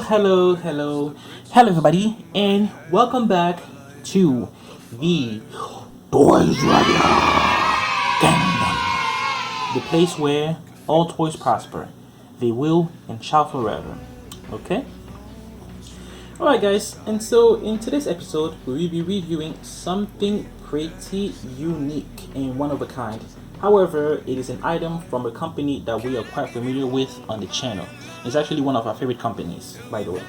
Hello, everybody, and welcome back to the Toys Radio Kingdom, the place where all toys prosper, they will and shall forever. Okay? Alright, guys, and so in today's episode, we will be reviewing something pretty unique and one of a kind. However, it is an item from a company that we are quite familiar with on the channel. It's actually one of our favorite companies, by the way.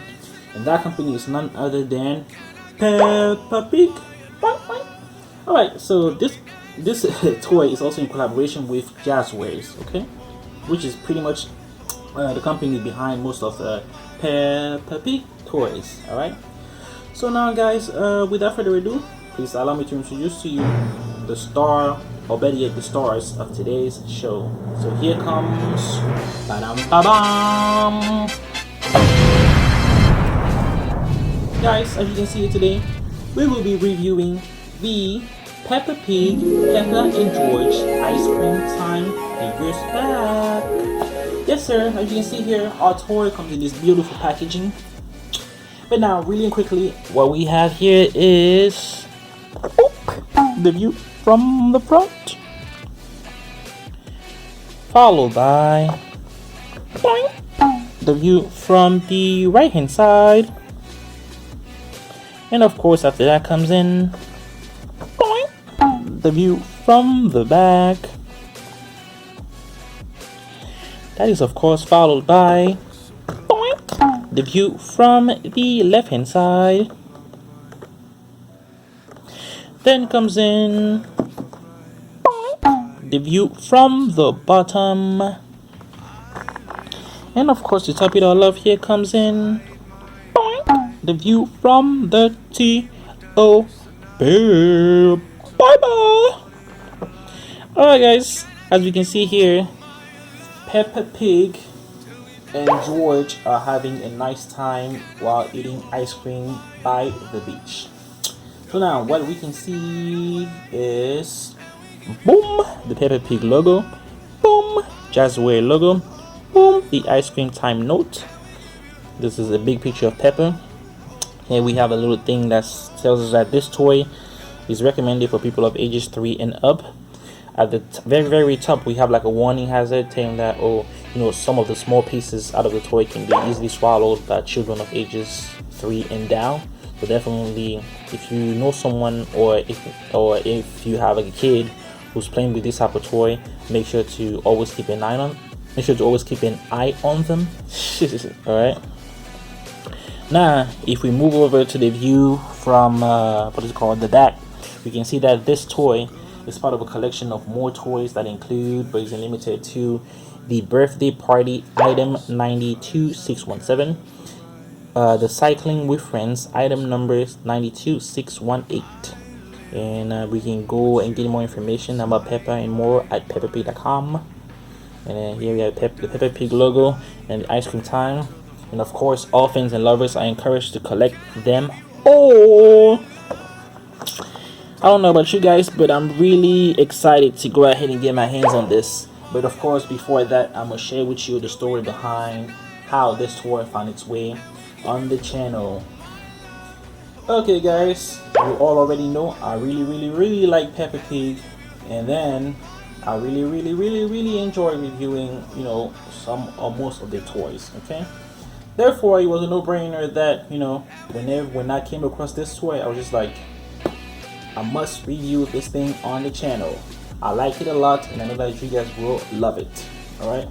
And that company is none other than Peppa Pig. Alright, so this toy is also in collaboration with Jazzwares, okay? Which is pretty much the company behind most of the Peppa Pig toys, alright? So now, guys, without further ado, please allow me to introduce to you the star, or better yet, the stars of today's show. So here comes, ba-dum-ba-bum. Guys, as you can see here today, we will be reviewing the Peppa Pig, Peppa and George Ice Cream Time figures pack. Yes, sir, as you can see here, our toy comes in this beautiful packaging. But now, really and quickly, what we have here is the view from the front, followed by the view from the right hand side, and of course after that comes in the view from the back. That is of course followed by the view from the left hand side. Then comes in the view from the bottom, and of course to top it all off, here comes in the view from the T.O. Bye bye. Alright, guys, as we can see here, Peppa Pig and George are having a nice time while eating ice cream by the beach. So now what we can see is boom, the Peppa Pig logo, boom, Jazzware logo, boom, the ice cream time note. This is a big picture of Peppa. Here we have a little thing that tells us that this toy is recommended for people of ages 3 and up. At the very top, we have like a warning hazard saying that, some of the small pieces out of the toy can be easily swallowed by children of ages 3 and down. So definitely, if you know someone, or if you have a kid who's playing with this type of toy, make sure to always keep an eye on. Make sure to always keep an eye on them. All right. Now, if we move over to the view from the back, we can see that this toy is part of a collection of more toys that include, but isn't limited to, the birthday party item 92617. The cycling with friends item numbers 92618, and we can go and get more information about Peppa and more at peppapig.com. And then here we have the Peppa Pig logo and the ice cream time, and of course all fans and lovers are encouraged to collect them all. I don't know about you guys, but I'm really excited to go ahead and get my hands on this. But of course, before that, I'm gonna share with you the story behind how this toy found its way on the channel. Okay, guys, you all already know I really like Peppa Pig, and then I really enjoy reviewing some or most of their toys. Okay, therefore it was a no-brainer that when I came across this toy, I was just like, I must review this thing on the channel. I like it a lot, and I know that you guys will love it. Alright,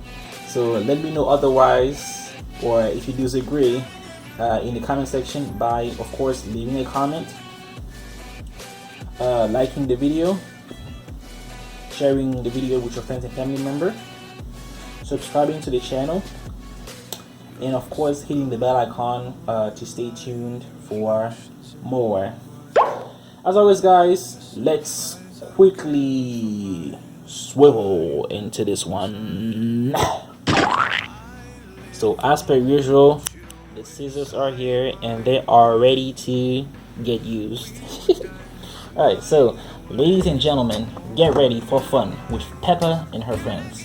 so let me know otherwise, or if you disagree, in the comment section by, of course, leaving a comment, liking the video, sharing the video with your friends and family member, subscribing to the channel, and of course hitting the bell icon to stay tuned for more. As always, guys, let's quickly swivel into this one. So as per usual, the scissors are here and they are ready to get used. Alright, so ladies and gentlemen, get ready for fun with Peppa and her friends.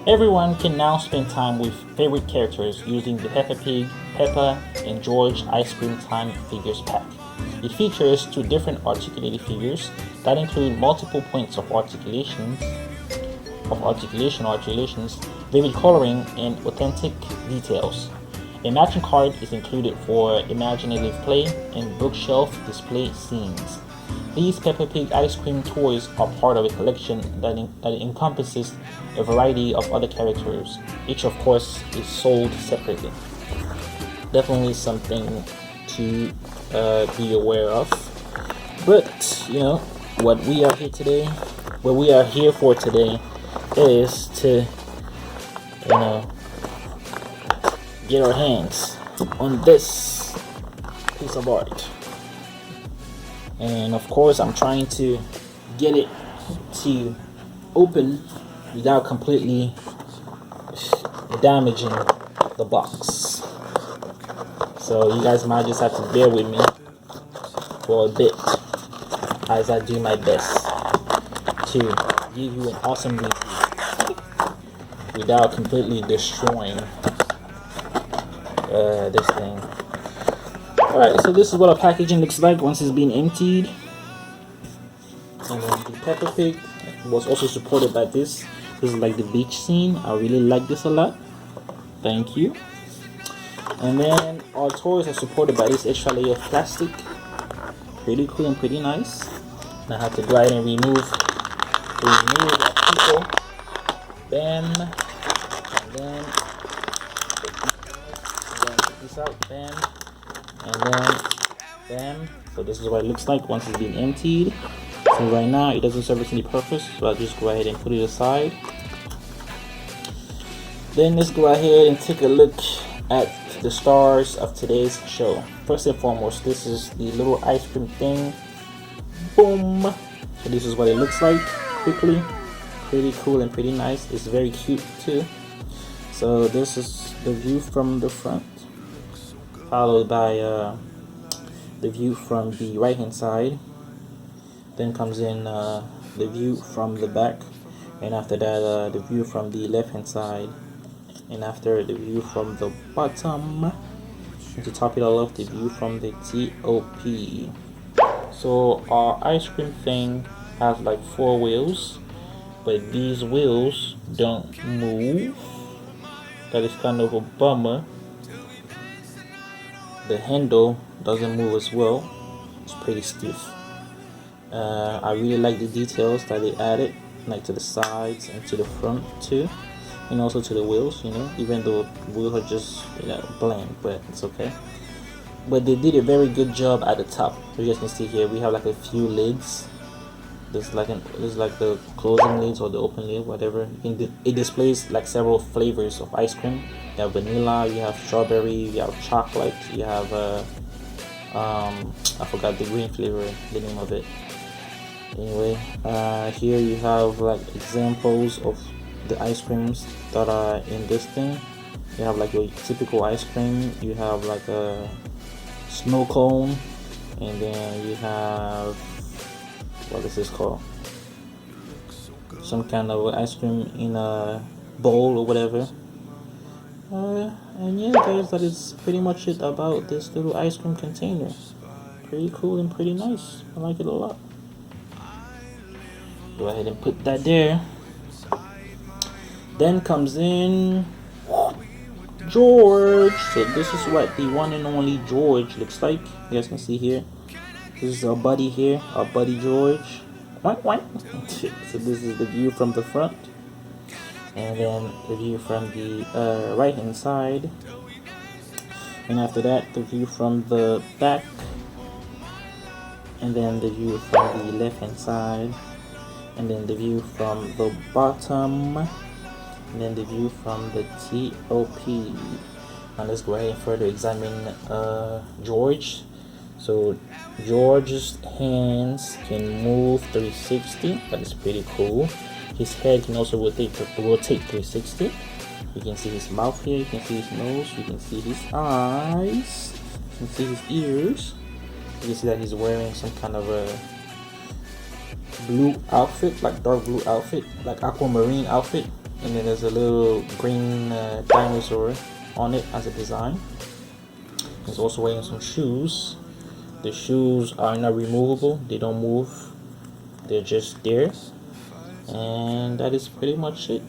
Everyone can now spend time with favorite characters using the Peppa Pig, Peppa, and George Ice Cream Time Figures Pack. It features two different articulated figures that include multiple points of articulation, vivid coloring, and authentic details. A matching card is included for imaginative play and bookshelf display scenes. These Peppa Pig ice cream toys are part of a collection that encompasses a variety of other characters. Each, of course, is sold separately. Definitely something to be aware of. But, what we are here for today is to, get our hands on this piece of art. And of course, I'm trying to get it to open without completely damaging the box. So you guys might just have to bear with me for a bit as I do my best to give you an awesome review without completely destroying this thing. Alright, so this is what our packaging looks like once it's been emptied. And then the Peppa Pig was also supported by this. This is like the beach scene. I really like this a lot. Thank you. And then our toys are supported by this extra layer of plastic. Pretty cool and pretty nice. And I have to go ahead and remove our people. Bam. And then take this out. Bam. And then bam. So this is what it looks like once it's been emptied. So right now it doesn't serve us any purpose, so I'll just go ahead and put it aside. Then let's go ahead and take a look at the stars of today's show. First and foremost, this is the little ice cream thing. Boom. So this is what it looks like quickly. Pretty cool and pretty nice. It's very cute too. So this is the view from the front, followed by the view from the right hand side. Then comes in the view from the back, and after that the view from the left hand side, and after the view from the bottom, and to top it all off, the view from the top. So our ice cream thing has like 4 wheels, but these wheels don't move. That is kind of a bummer. The handle doesn't move as well. It's pretty stiff. I really like the details that they added, like to the sides and to the front too, and also to the wheels, even though the wheels are just blank, but it's okay. But they did a very good job at the top. As you guys can see here, we have like a few lids. There's like the closing lids or the open lid, whatever. It displays like several flavors of ice cream. You have vanilla, you have strawberry, you have chocolate, you have I forgot the green flavor, the name of it. Anyway, here you have like examples of the ice creams that are in this thing. You have like your typical ice cream, you have like a snow cone, and then you have, what is this called, some kind of ice cream in a bowl or whatever. And yeah guys, that is pretty much it about this little ice cream container. Pretty cool and pretty nice. I like it a lot. Go ahead and put that there. Then comes in George. So this is what the one and only George looks like. You guys can see here. This is our buddy here, our buddy George. So this is the view from the front, and then the view from the right hand side, and after that the view from the back, and then the view from the left hand side, and then the view from the bottom, and then the view from the top. Now let's go ahead and further examine George. So George's hands can move 360. That is pretty cool. His head can also rotate 360. You can see his mouth here, you can see his nose, you can see his eyes, you can see his ears. You can see that he's wearing some kind of a blue outfit, like dark blue outfit, like aquamarine outfit. and then there's a little green dinosaur on it as a design. He's also wearing some shoes. The shoes are not removable, they don't move, they're just there. And that is pretty much it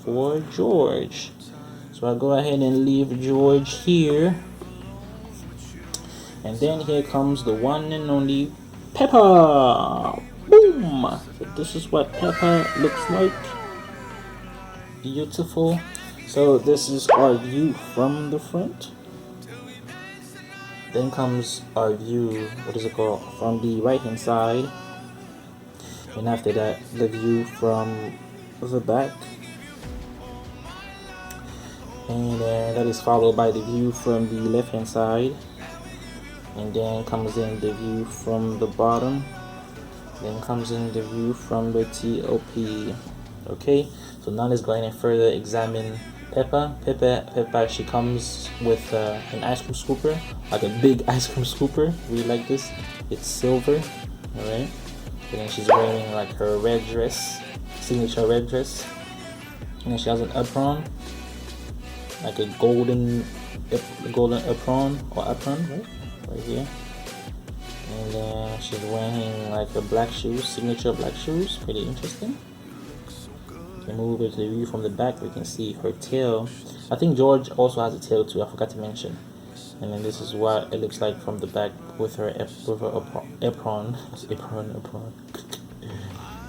for George. So I'll go ahead and leave George here. And then here comes the one and only Peppa. Boom! So this is what Peppa looks like. Beautiful. So this is our view from the front. Then comes our view, what is it called, from the right hand side. And after that, the view from the back. And then that is followed by the view from the left hand side. And then comes in the view from the bottom. Then comes in the view from the TOP. Okay, so now let's go ahead and further examine Peppa. Peppa, she comes with an ice cream scooper, like a big ice cream scooper. Really like this. It's silver, all right. And then she's wearing like her red dress, signature red dress. And then she has an apron, like a golden apron or apron, right here. And then she's wearing like a black shoes, signature black shoes. Pretty interesting. You can move it to the view from the back. We can see her tail. I think George also has a tail too. I forgot to mention. And then this is what it looks like from the back with her apron.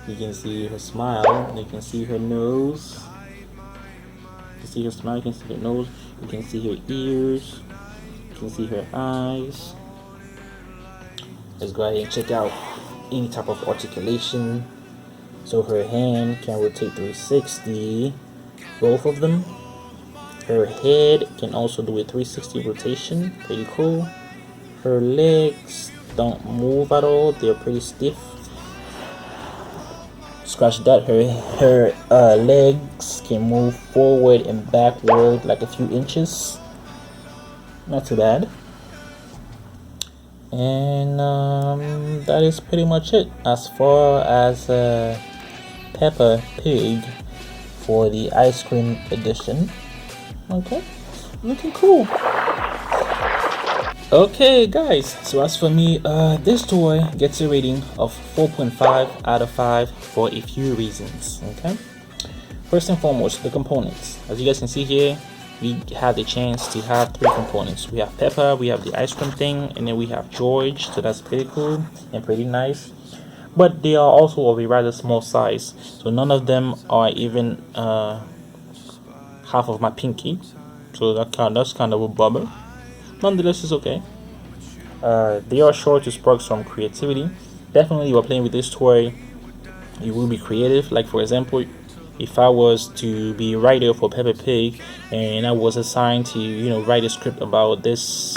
You can see her smile. You can see her nose. You can see her smile. You can see her nose. You can see her ears. You can see her eyes. Let's go ahead and check out any type of articulation. So her hand can rotate 360, both of them. Her head can also do a 360 rotation, pretty cool. Her legs don't move at all, they're pretty stiff. Scratch that, her legs can move forward and backward like a few inches. Not too bad. And that is pretty much it as far as Peppa Pig for the ice cream edition. Okay, looking cool. Okay guys, so as for me, this toy gets a rating of 4.5 out of 5 for a few reasons. Okay, first and foremost, the components. As you guys can see here, we have the chance to have 3 components. We have Peppa, we have the ice cream thing, and then we have George. So that's pretty cool and pretty nice. But they are also of a rather small size. So none of them are even half of my pinky. So that's kind of a bummer. Nonetheless, it's okay. They are sure to spark some creativity. Definitely, you are playing with this toy, you will be creative. Like for example, if I was to be a writer for Peppa Pig and I was assigned to write a script about this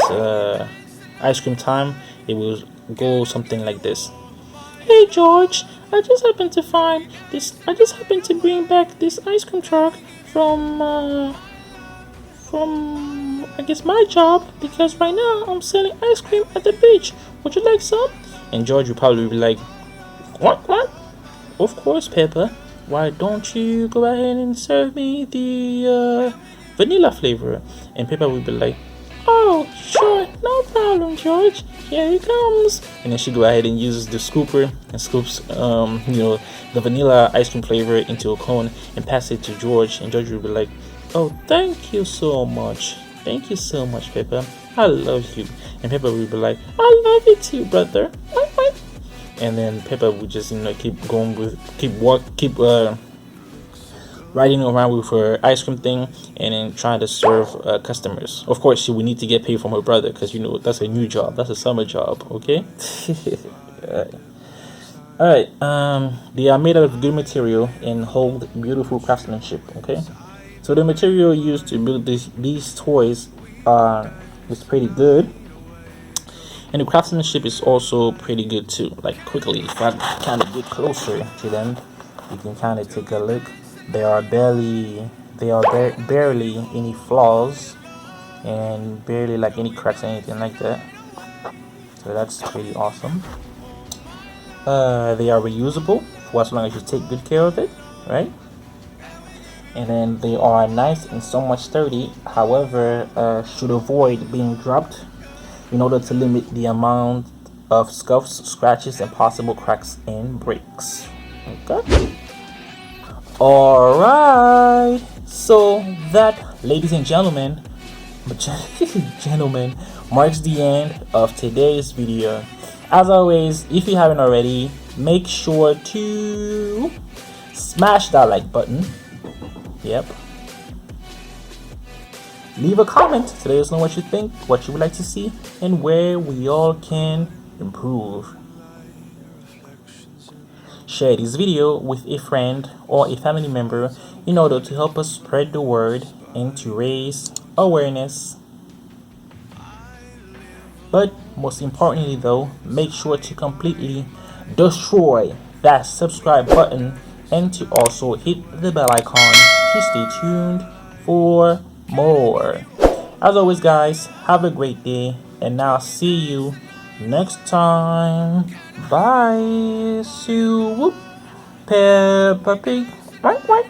ice cream time, it will go something like this. Hey George, I just happened to bring back this ice cream truck from I guess my job, because right now I'm selling ice cream at the beach. Would you like some? And George would probably be like, what? Of course, Peppa. Why don't you go ahead and serve me the vanilla flavor? And Peppa would be like, oh, sure, no problem, George. Here he comes. And then she go ahead and uses the scooper and scoops, the vanilla ice cream flavor into a cone and pass it to George. And George would be like, oh, thank you so much. Thank you so much, Peppa. I love you. And Peppa would be like, I love you too, brother. And then Peppa would just keep riding around with her ice cream thing and then trying to serve customers. Of course, she would need to get paid from her brother because that's a new job. That's a summer job. Okay. All right. They are made out of good material and hold beautiful craftsmanship. Okay. So the material used to build these toys is pretty good. And the craftsmanship is also pretty good too. Like quickly, if I kind of get closer to them, you can kind of take a look. There are barely any flaws, and barely like any cracks or anything like that. So that's pretty awesome. They are reusable for as long as you take good care of it, right? and then they are nice and somewhat sturdy. However, should avoid being dropped in order to limit the amount of scuffs, scratches, and possible cracks and breaks. Okay. Alright. So that, ladies and gentlemen, gentlemen, marks the end of today's video. As always, if you haven't already, make sure to smash that like button. Yep. Leave a comment to let us know what you think, what you would like to see, and where we all can improve. Share this video with a friend or a family member in order to help us spread the word and to raise awareness. But most importantly though, make sure to completely destroy that subscribe button and to also hit the bell icon to stay tuned for more. As always guys, have a great day and I'll see you next time. Bye. See whoop. Peppa Pig. Wank wank.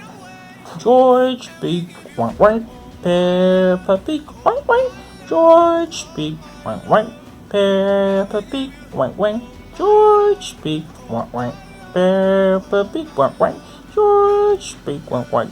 George Pig. Wank wank. Peppa Pig. Wank wank. George Pig. Wank wank. Peppa Pig. Wank wank. George Pig. Wank wank. Peppa Pig. Wank wank. George Pig. Wank wank.